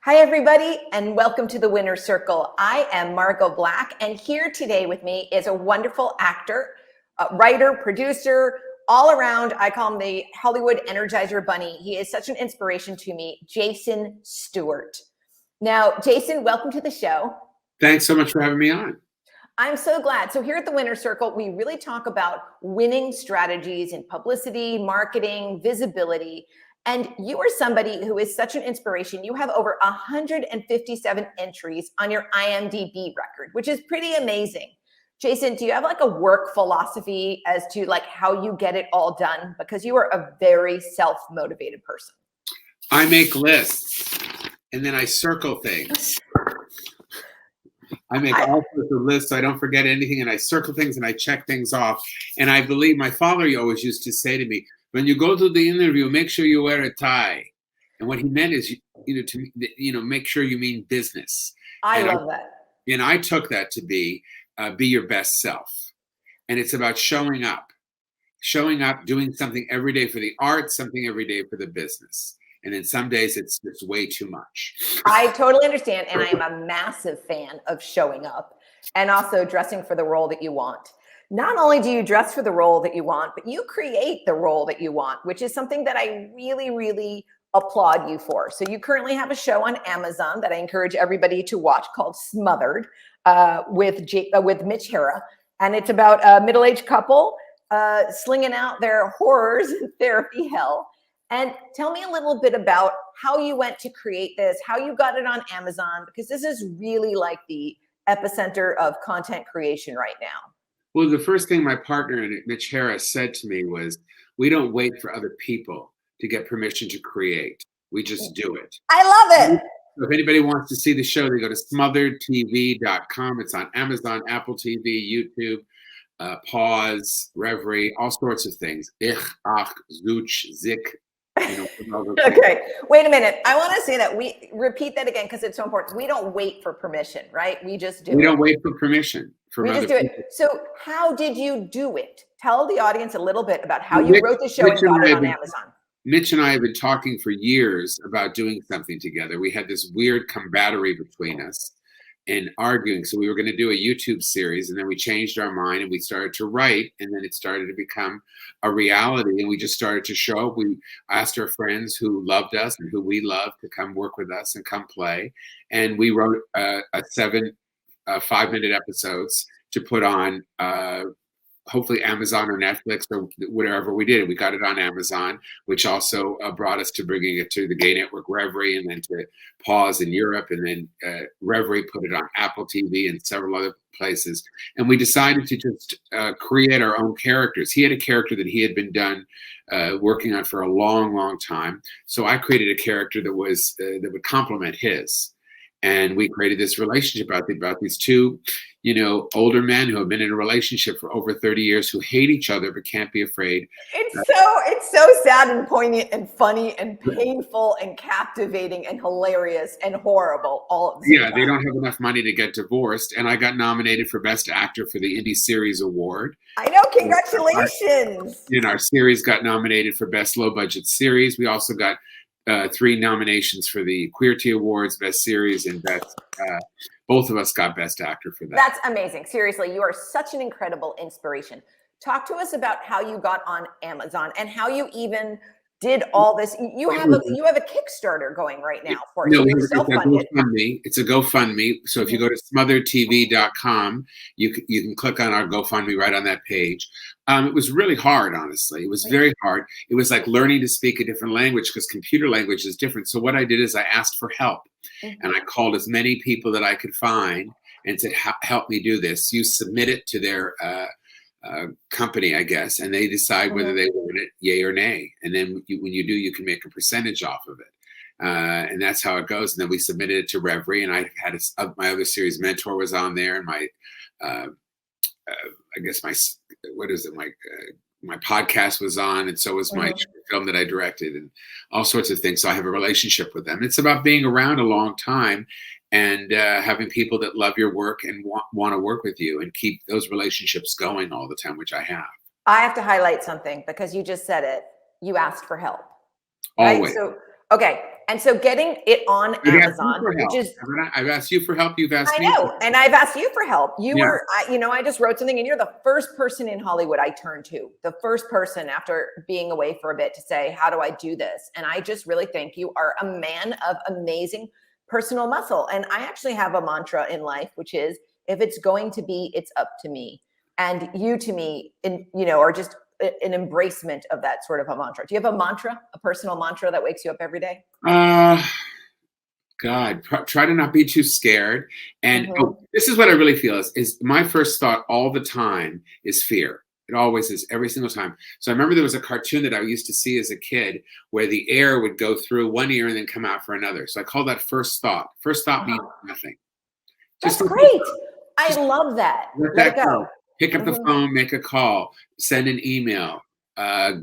Hi, everybody, and welcome to the Winner's Circle. I am Margot Black, and here today with me is a wonderful actor, writer, producer, all around. I call him the Hollywood Energizer Bunny. He is such an inspiration to me, Jason Stuart. Now, Jason, welcome to the show. Thanks so much for having me on. I'm so glad. So here at the Winner's Circle, we really talk about winning strategies in publicity, marketing, visibility. And you are somebody who is such an inspiration. You have over 157 entries on your IMDb record, which is pretty amazing. Jason, do you have like a work philosophy as to like how you get it all done? Because you are a very self-motivated person. I make lists and then I circle things. I make all sorts of lists so I don't forget anything, and I circle things and I check things off. And I believe my father always used to say to me, when you go to the interview, make sure you wear a tie. And what he meant is, make sure you mean business. I love that. And I took that to be your best self. And it's about showing up, doing something every day for the art, something every day for the business. And then some days it's way too much. I totally understand. And I am a massive fan of showing up and also dressing for the role that you want. Not only do you dress for the role that you want, but you create the role that you want, which is something that I really, really applaud you for. So you currently have a show on Amazon that I encourage everybody to watch called Smothered with Mitch Hara. And it's about a middle-aged couple slinging out their horrors in therapy hell. And tell me a little bit about how you went to create this, how you got it on Amazon, because this is really like the epicenter of content creation right now. Well, the first thing my partner, Mitch Hara, said to me was, we don't wait for other people to get permission to create. We just do it. I love it. So if anybody wants to see the show, they go to smotheredtv.com. It's on Amazon, Apple TV, YouTube, Pause, Reverie, all sorts of things. Ich, ach, zuch, zik. Okay, wait a minute. I want to say that we repeat that again because it's so important. We don't wait for permission, right? We just do it. We don't wait for permission. We just do it. So how did you do it? Tell the audience a little bit about how you wrote the show and got it on Amazon. Mitch and I have been talking for years about doing something together. We had this weird camaraderie between us and arguing. So we were going to do a YouTube series, and then we changed our mind and we started to write, and then it started to become a reality, and we just started to show up. We asked our friends who loved us and who we loved to come work with us and come play. And we wrote a 7 5-minute episodes to put on hopefully Amazon or Netflix or whatever we did. We got it on Amazon, which also brought us to bringing it to the gay network Reverie, and then to Pause in Europe, and then Reverie put it on Apple TV and several other places. And we decided to just create our own characters. He had a character that he had been working on for a long, long time. So I created a character that was that would complement his. And we created this relationship about these two, older men who have been in a relationship for over 30 years, who hate each other but can't be afraid. It's so sad and poignant and funny and painful and captivating and hilarious and horrible all at the same time. They don't have enough money to get divorced. And I got nominated for Best Actor for the Indie Series Award. I know, congratulations. Our series got nominated for Best Low Budget Series. We also got 3 nominations for the Queerty Awards, Best Series, and Best. Both of us got Best Actor for that. That's amazing. Seriously, you are such an incredible inspiration. Talk to us about how you got on Amazon and how you even did all this. You have a Kickstarter going right now for it. No, it's a GoFundMe. So if you go to smotheredtv.com, you can click on our GoFundMe right on that page. It was really hard, honestly. It was very hard. It was like learning to speak a different language because computer language is different. So what I did is I asked for help, and I called as many people that I could find and said, help me do this. You submit it to their company, I guess, and they decide whether they want it, yay or nay. And then when you do, you can make a percentage off of it. And that's how it goes. And then we submitted it to Reverie, and I had my other series, Mentor, was on there, and my I guess my podcast was on, and so was my film that I directed, and all sorts of things. So I have a relationship with them. It's about being around a long time and having people that love your work and want to work with you and keep those relationships going all the time, which I have. I have to highlight something because you just said it. You asked for help. Always. Right? So, okay. And so getting it on I've asked you Amazon, for which help. is, I've asked you for help. You've asked I me for know, help. and I've asked you for help. You Yeah. were, I just wrote something, and you're the first person in Hollywood I turned to, the first person after being away for a bit to say, how do I do this? And I just really think you are a man of amazing personal muscle. And I actually have a mantra in life, which is, if it's going to be, it's up to me. And you, to me, are just an embracement of that sort of a mantra. Do you have a mantra, a personal mantra that wakes you up every day? Uh, God, try to not be too scared. And Mhm. this is what I really feel is my first thought all the time is fear. It always is, every single time. So I remember there was a cartoon that I used to see as a kid where the air would go through one ear and then come out for another. So I call that first thought. First thought means Uh-huh. nothing. Just That's let it great. go. I Just love that. let Let it that go. go. Pick up the Mhm. phone, make a call, send an email,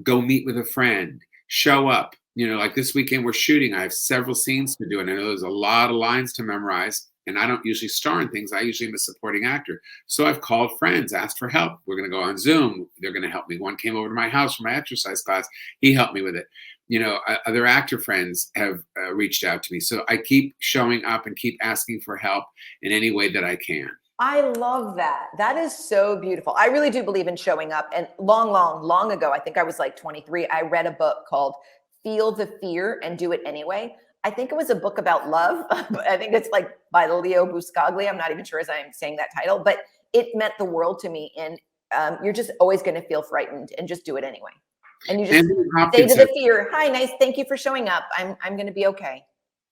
go meet with a friend, show up. Like this weekend we're shooting. I have several scenes to do, and I know there's a lot of lines to memorize. And I don't usually star in things. I usually am a supporting actor. So I've called friends, asked for help. We're going to go on Zoom. They're going to help me. One came over to my house for my exercise class. He helped me with it. Other actor friends have reached out to me. So I keep showing up and keep asking for help in any way that I can. I love that. That is so beautiful. I really do believe in showing up. And long ago, I think I was like 23, I read a book called Feel the Fear and Do It Anyway. I think it was a book about love. I think it's like by Leo Buscaglia. I'm not even sure as I'm saying that title, but it meant the world to me. And you're just always going to feel frightened, and just do it anyway. And you just Anthony say to Hopkins the fear, hi, nice. Thank you for showing up. I'm going to be okay.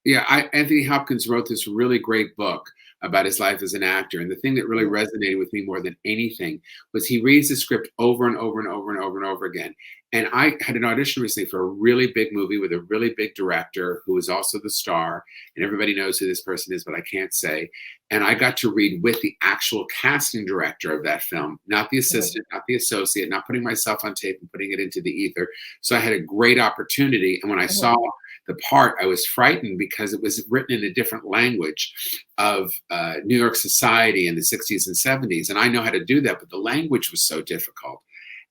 Yeah, Anthony Hopkins wrote this really great book about his life as an actor. And the thing that really Mhm. resonated with me more than anything was he reads the script over and over and over and over and over again. And I had an audition recently for a really big movie with a really big director who is also the star. And everybody knows who this person is, but I can't say. And I got to read with the actual casting director of that film, not the Mhm. assistant, not the associate, not putting myself on tape and putting it into the ether. So I had a great opportunity. And when I Mhm. saw the part, I was frightened because it was written in a different language of New York society in the 60s and 70s. And I know how to do that, but the language was so difficult.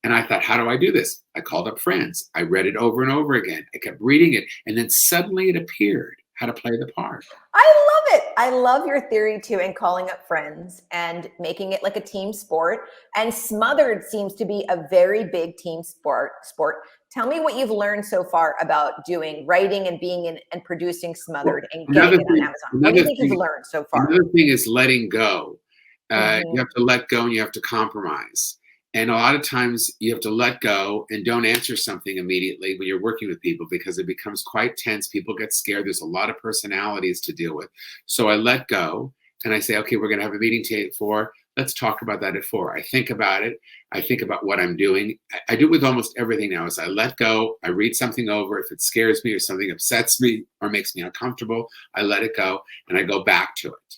And I thought, how do I do this? I called up friends. I read it over and over again. I kept reading it. And then suddenly it appeared how to play the part. I love it. I love your theory too, and calling up friends and making it like a team sport. And Smothered seems to be a very big team sport. Tell me what you've learned so far about doing writing and being in and producing Well, Smothered and getting another it on thing, Amazon. What do you another think you've thing, learned so far? another thing is letting go. You Mhm. have to let go and you have to compromise. And a lot of times you have to let go and don't answer something immediately when you're working with people because it becomes quite tense. People get scared. There's a lot of personalities to deal with. So I let go and I say, okay, we're going to have a meeting today at 4. Let's talk about that at 4. I think about it. I think about what I'm doing. I do it with almost everything now is I let go. I read something over. If it scares me or something upsets me or makes me uncomfortable, I let it go and I go back to it.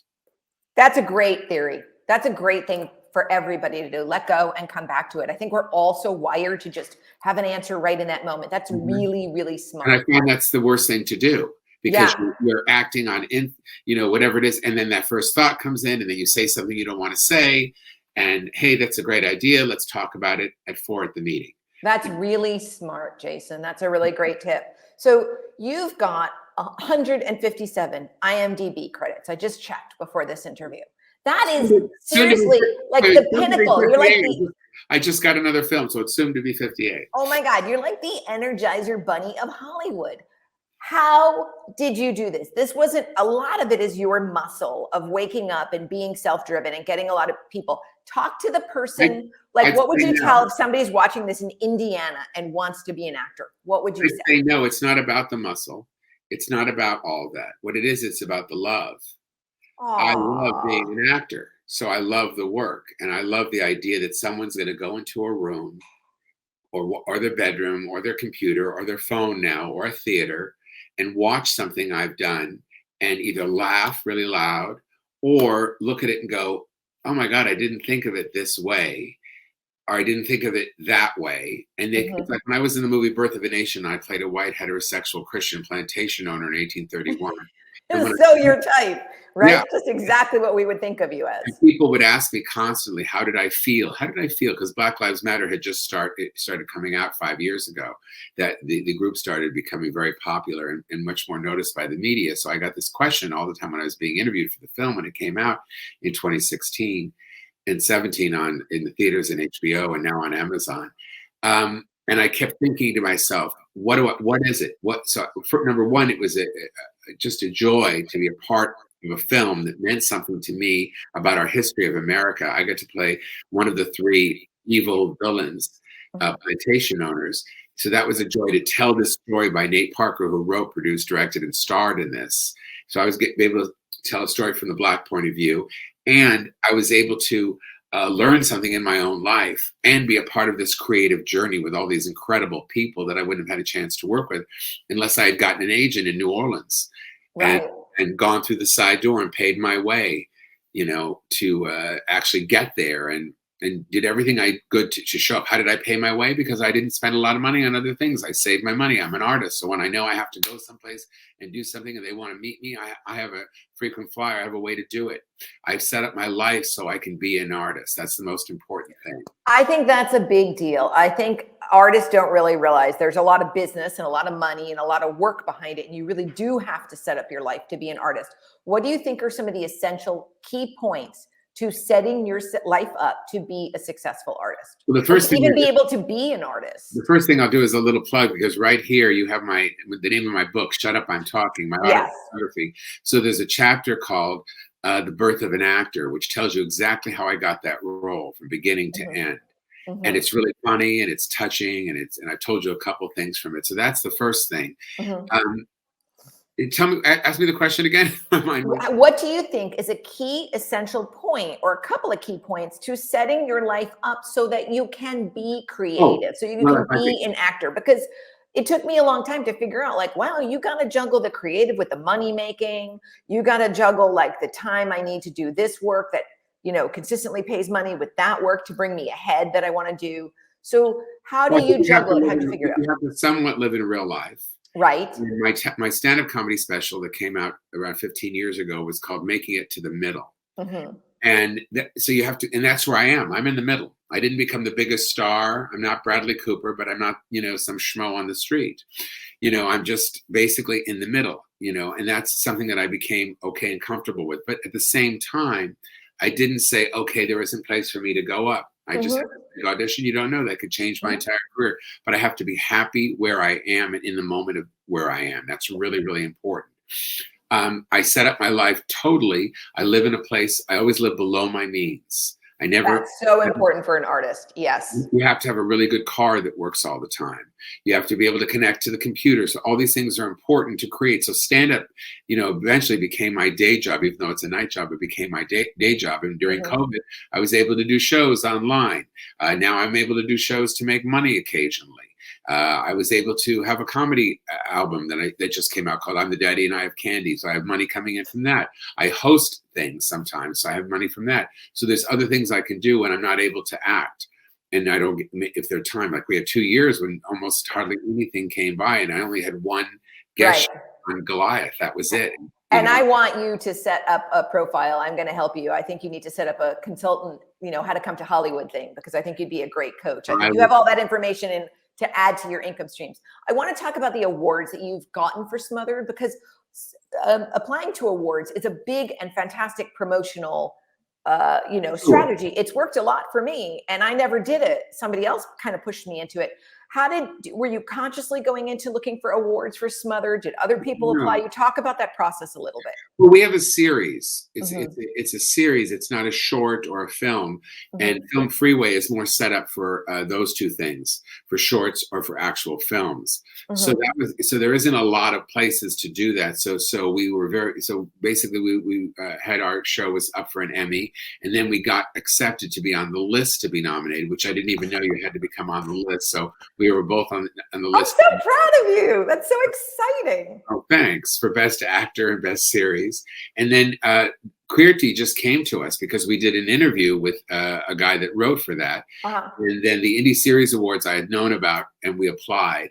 That's a great theory. That's a great thing for everybody to do. Let go and come back to it. I think we're also wired to just have an answer right in that moment. That's Mhm. really, really And I smart. find that's the worst thing to do because Yeah. you're acting on whatever it is, and then that first thought comes in, and then you say something you don't want to say, and hey, that's a great idea. Let's talk about it at 4 at the meeting. That's really smart, Jason. That's a really great tip. So you've got 157 IMDb credits. I just checked before this interview. That is Soon to be, seriously like wait, the soon to be pinnacle. You're like 58. the, I just got another film, so it's soon to be 58. oh my God, you're like the Energizer Bunny of Hollywood. How did you do this? This wasn't, a lot of it is your muscle of waking up and being self-driven and getting a lot of people. Talk to the I, person. Like, I'd what would say you no. tell if somebody's watching this in Indiana and wants to be an actor? What would you I'd say? say no. It's not about the muscle. It's not about all that. What it is, it's about the love. I love being Aw. an actor. So I love the work. And I love the idea that someone's going to go into a room or their bedroom or their computer or their phone now or a theater and watch something I've done and either laugh really loud or look at it and go, oh my God, I didn't think of it this way. Or I didn't think of it that way. And it's Mhm. like when I was in the movie Birth of a Nation, I played a white heterosexual Christian plantation owner in 1831. And when I So your type. Yeah. right? Just exactly what we would think of you as. And people would ask me constantly, how did I feel? How did I feel? Because Black Lives Matter had just started coming out 5 years ago, that the group started becoming very popular and much more noticed by the media. So I got this question all the time when I was being interviewed for the film when it came out in 2016 and 17 in the theaters and HBO and now on Amazon. And I kept thinking to myself, what is it? So for, number one, it was just a joy to be a part of a film that meant something to me about our history of America. I got to play one of the three evil villains, plantation owners. So that was a joy to tell this story by Nate Parker, who wrote, produced, directed, and starred in this. So I was able to tell a story from the Black point of view. And I was able to learn something in my own life and be a part of this creative journey with all these incredible people that I wouldn't have had a chance to work with unless I had gotten an agent in New Orleans. Right. And gone through the side door and paid my way, to actually get there and did everything I could to show up. How did I pay my way? Because I didn't spend a lot of money on other things. I saved my money. I'm an artist. So when I know I have to go someplace and do something and they want to meet me, I have a frequent flyer. I have a way to do it. I've set up my life so I can be an artist. That's the most important thing. I think that's a big deal. I think artists don't really realize there's a lot of business and a lot of money and a lot of work behind it. And you really do have to set up your life to be an artist. What do you think are some of the essential key points to setting your life up to be a successphotography artist? Well, the first thing, even be able to be an artist. The first thing I'll do is a little plug, because right here you have the name of my book, Shut Up, I'm Talking, my autobiography. So there's a chapter called The Birth of an Actor, which tells you exactly how I got that role from beginning to end. And it's really funny and it's touching and I told you a couple things from it. So that's the first thing. Ask me the question again. What do you think is a key essential point or a couple of key points to setting your life up so that you can be creative, so you can be an actor? Because it took me a long time to figure out, like, wow, you got to juggle the creative with the money making. You got to juggle like the time I need to do this work that, consistently pays money with that work to bring me ahead that I want to do. So how do you juggle it? How do you figure it out? You have to somewhat live in real life. Right. My stand-up comedy special that came out around 15 years ago was called Making It to the Middle. And so you have to, and that's where I am. I'm in the middle. I didn't become the biggest star. I'm not Bradley Cooper, but I'm not, some schmo on the street. I'm just basically in the middle, and that's something that I became okay and comfortable with. But at the same time, I didn't say, okay, there isn't place for me to go up. I just had to audition. You don't know, that could change my entire career, but I have to be happy where I am and in the moment of where I am. That's really, really important. I set up my life totally. I live in a place, I always live below my means. That's so important for an artist. Yes. You have to have a really good car that works all the time. You have to be able to connect to the computer. So all these things are important to create. So stand-up, eventually became my day job, even though it's a night job, it became my day job. And during COVID, I was able to do shows online. Now I'm able to do shows to make money occasionally. I was able to have a comedy album that just came out called I'm the Daddy and I Have Candy. So I have money coming in from that. I host things sometimes, so I have money from that. So there's other things I can do when I'm not able to act. And I don't get, if there's time, like we had 2 years when almost hardly anything came by and I only had one guest on Goliath. That was it. And I want you to set up a profile. I'm going to help you. I think you need to set up a consultant, how to come to Hollywood thing, because I think you'd be a great coach. I think you have all that information in to add to your income streams. I want to talk about the awards that you've gotten for Smothered, because applying to awards is a big and fantastic promotional strategy. It's worked a lot for me and I never did it. Somebody else kind of pushed me into it. Were you consciously going into looking for awards for Smothered? Did other people apply? You talk about that process a little bit. Well, we have a series. It's a series. It's not a short or a film. And Film Freeway is more set up for those two things, for shorts or for actual films. So there isn't a lot of places to do that. So we were basically we had our show was up for an Emmy, and then we got accepted to be on the list to be nominated, which I didn't even know you had to become on the list. So we were both on the list. I'm so proud of you. That's so exciting. Oh, thanks, for Best Actor and Best Series. And then Queerty just came to us because we did an interview with a guy that wrote for that. And then the Indie Series Awards I had known about, and we applied.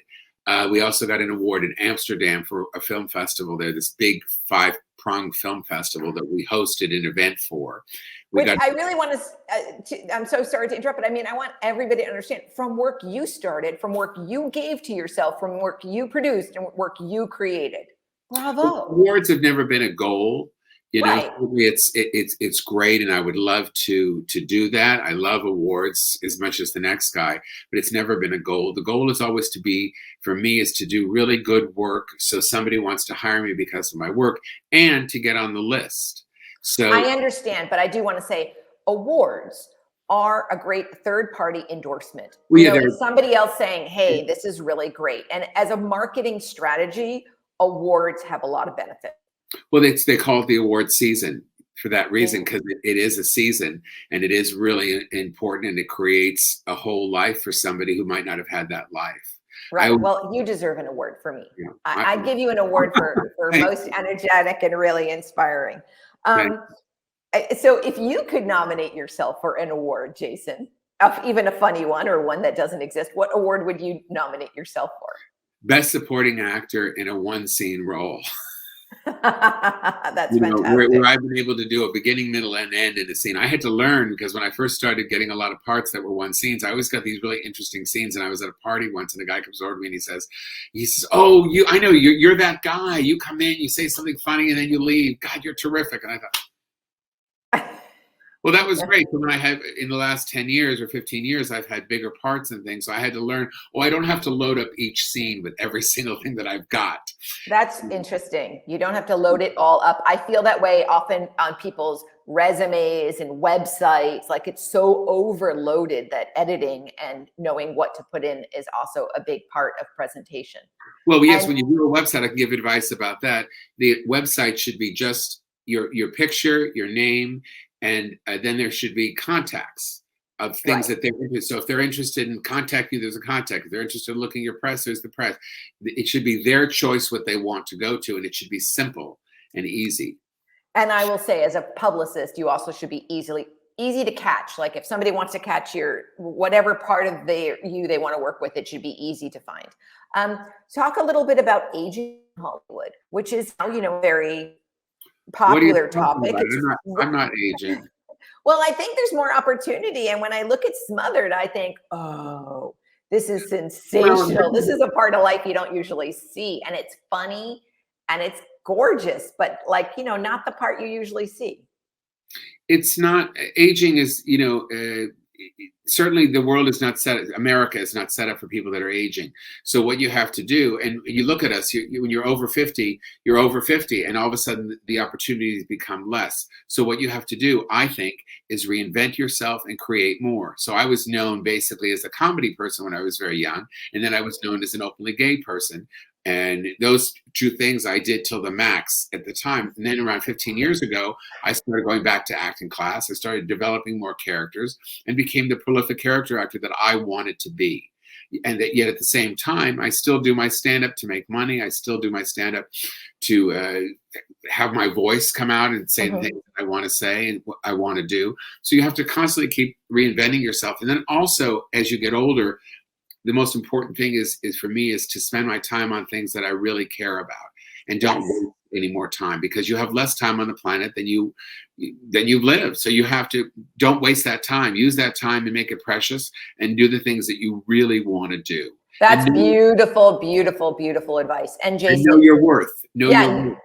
We also got an award in Amsterdam for a film festival there, this big 5-pronged film festival that we hosted an event for. Which I really want to, I'm so sorry to interrupt, but I mean, I want everybody to understand, from work you started, from work you gave to yourself, from work you produced, and work you created. Bravo. Awards have never been a goal. You know, Right. it's great, and I would love to do that. I love awards as much as the next guy, but it's never been a goal. The goal is always to be, for me, is to do really good work, so somebody wants to hire me because of my work, and to get on the list. So I understand, but I do want to say awards are a great third-party endorsement. Well, You yeah, know, they're- it's somebody else saying, "Hey, this is really great." And as a marketing strategy, awards have a lot of benefit. well, they call it the award season for that reason, because it is a season, and it is really important, and it creates a whole life for somebody who might not have had that life. Right. Well, you deserve an award for me. Yeah, I give you an award for most energetic and really inspiring. Um, so if you could nominate yourself for an award, Jason, even a funny one or one that doesn't exist, what award would you nominate yourself for? Best supporting actor in a one-scene role. That's Where, fantastic. I've been able to do a beginning, middle, and end in a scene. I had to learn, because when I first started getting a lot of parts that were one scenes, I always got these really interesting scenes. And I was at a party once, and a guy comes over to me and he says, "Oh, I know you're that guy. You come in, you say something funny, and then you leave. God, you're terrific." And I thought, well, that was great. But when I had, in the last 10 years or 15 years, I've had bigger parts and things. So I had to learn, I don't have to load up each scene with every single thing that I've got. That's interesting. You don't have to load it all up. I feel that way often on people's resumes and websites. Like, it's so overloaded that editing and knowing what to put in is also a big part of presentation. Well, yes, And when you do a website, I can give advice about that. The website should be just your picture, your name, and then there should be contacts of things that they're interested. So if they're interested in contacting you, there's a contact. If they're interested in looking at your press, there's the press. It should be their choice what they want to go to, and it should be simple and easy. And I will say, as a publicist, you also should be easy to catch. Like, if somebody wants to catch your whatever part of you they want to work with, it should be easy to find. Talk a little bit about aging in Hollywood, which is now, very popular topic. I'm not aging. Well, I think there's more opportunity. And when I look at Smothered, I think, oh, this is sensational. This is a part of life you don't usually see. And it's funny and it's gorgeous, but not the part you usually see. It's not, aging is, certainly the world is not America is not set up for people that are aging. So what you have to do, and you look at us, when you're over 50, and all of a sudden the opportunities become less. So what you have to do, I think, is reinvent yourself and create more. So I was known basically as a comedy person when I was very young, and then I was known as an openly gay person. And those two things I did till the max at the time. And then around 15 years ago, I started going back to acting class. I started developing more characters and became the prolific character actor that I wanted to be. And that, yet at the same time, I still do my stand-up to make money. I still do my stand-up to have my voice come out and say the things that I want to say and what I want to do. So you have to constantly keep reinventing yourself. And then also, as you get older, the most important thing is for me is to spend my time on things that I really care about, and don't waste any more time, because you have less time on the planet than you've lived. So you have to, don't waste that time. Use that time and make it precious, and do the things that you really want to do. That's beautiful, beautiful, beautiful advice. And Jason, and know your worth. Know your worth.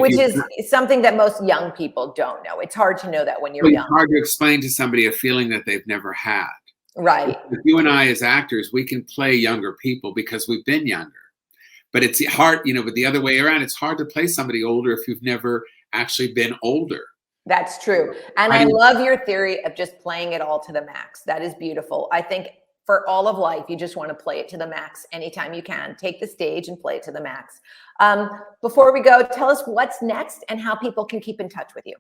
Which is something that most young people don't know. It's hard to know that when you're young. It's hard to explain to somebody a feeling that they've never had. Right. You and I as actors, we can play younger people because we've been younger. But it's hard, but the other way around, it's hard to play somebody older if you've never actually been older. That's true. And I love your theory of just playing it all to the max. That is beautiful. I think for all of life, you just want to play it to the max anytime you can. Take the stage and play it to the max. Before we go, tell us what's next and how people can keep in touch with you.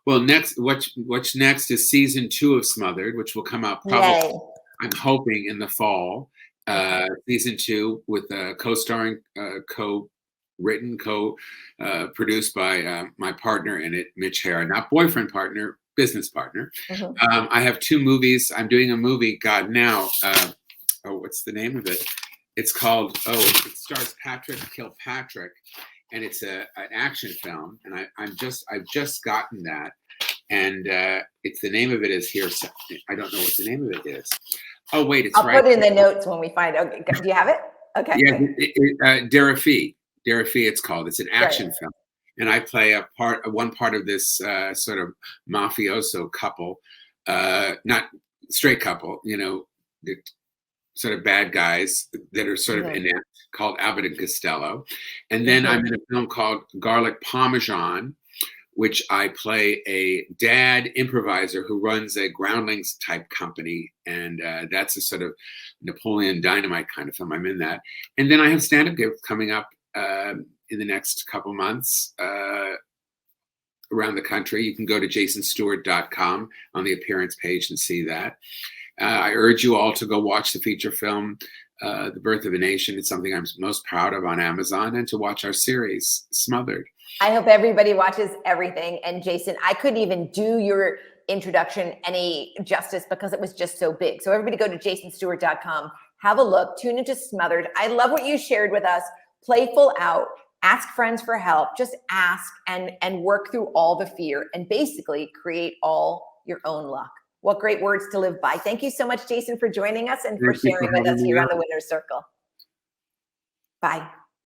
Well, what's next is season 2 of Smothered, which will come out probably, I'm hoping, in the fall. Season 2 with co-starring, co-written, produced by my partner in it, Mitch Hara, not boyfriend partner, business partner. I have 2 movies. I'm doing a movie, God, now. What's the name of it? It's called, it stars Patrick Kilpatrick, and it's an action film. And I've just gotten that. And it's the name of it is here. I don't know what the name of it is. Oh, wait, it's I'll right. put it in the notes when we find it. Okay. Do you have it? Okay. Yeah, Derafi, it's called. It's an action film. And I play one part of this sort of mafioso couple, not straight couple, you know, the sort of bad guys that are sort of inept, called Abbott and Costello. And then I'm in a film called Garlic Parmesan, which I play a dad improviser who runs a groundlings type company. And that's a sort of Napoleon Dynamite kind of film. I'm in that. And then I have stand-up gigs coming up in the next couple months around the country. You can go to jasonstewart.com on the appearance page and see that. I urge you all to go watch the feature film, The Birth of a Nation. It's something I'm most proud of on Amazon, and to watch our series, Smothered. I hope everybody watches everything. And Jason, I couldn't even do your introduction any justice because it was just so big. So everybody go to jasonstewart.com, have a look, tune into Smothered. I love what you shared with us. Playful out, ask friends for help, just ask and work through all the fear and basically create all your own luck. What great words to live by. Thank you so much, Jason, for joining us and for sharing with us here on the Winner's Circle. Bye.